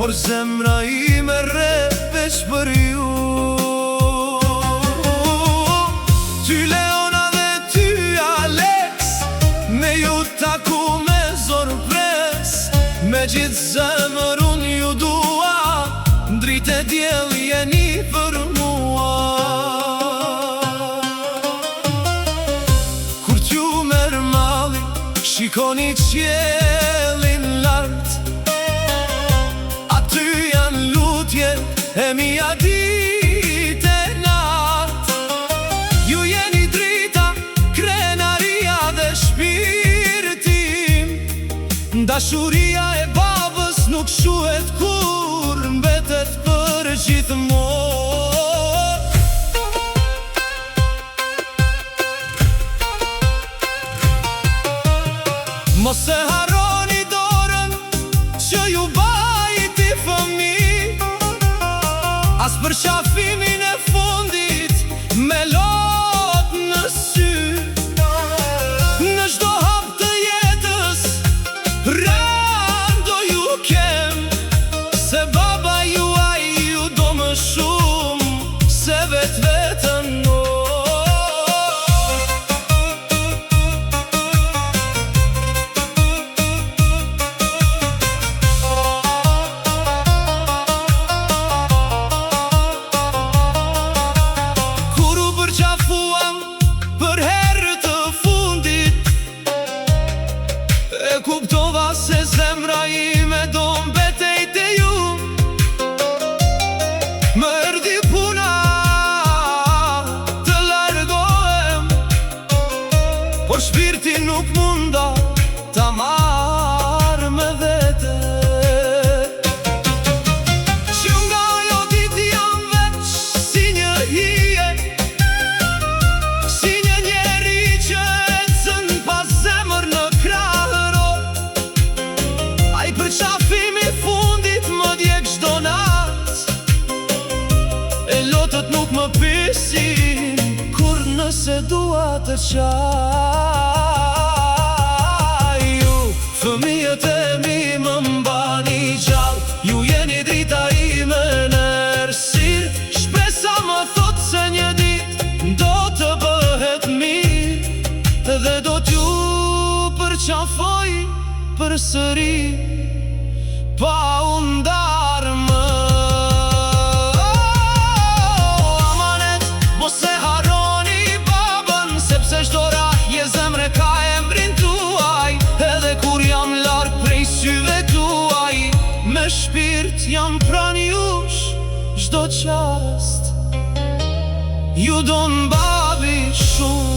por zemra ime rre veç për ju. Ty Leona dhe ty Alex, me ju taku me zorpres, me gjithë zemër unë ju dua, ndrit e djel jeni për mua. Kur t'ju merr malli, shikoni qiellin lart, aty janë lutje e mia ditë e natë. Ju jeni drita, krenaria dhe shpirtim, dashuria e babës nuk shuhet kur, mbetet për gjithmonë. Mos e harroni dorën që ju bajti fëmijë, as për qafimin e fundit me lot në sy. Në çdo hap të jetës rando ju kem, se baba juaj ju do më shumë se vetën unë. Kuptova se zemra ime do mbetej te ju, më erdhi puna të largohem, por shpirti nuk munda ta marr me vete. Që nga ajo ditë jam veç si një hije, si një njeri që ecën pas zemër në krah. Për qafimi fundit më djeg çdo nat, e lotët nuk më pisin kur nëse dua të qaj. Ju, fëmijët e mi më mbani gjallë, ju jeni drita ime në errësirë. Shpresa më thot se një dit do të bëhet mirë, dhe do t'ju përqafoj përsëri pa undar më. Amanet, mos e harroni babën, sepse çdo rahje zemre ka emrin tuaj, edhe kur jam larg prej syve tuaj, me shpirt jam pran jush çdo qast. Ju don babi shumë.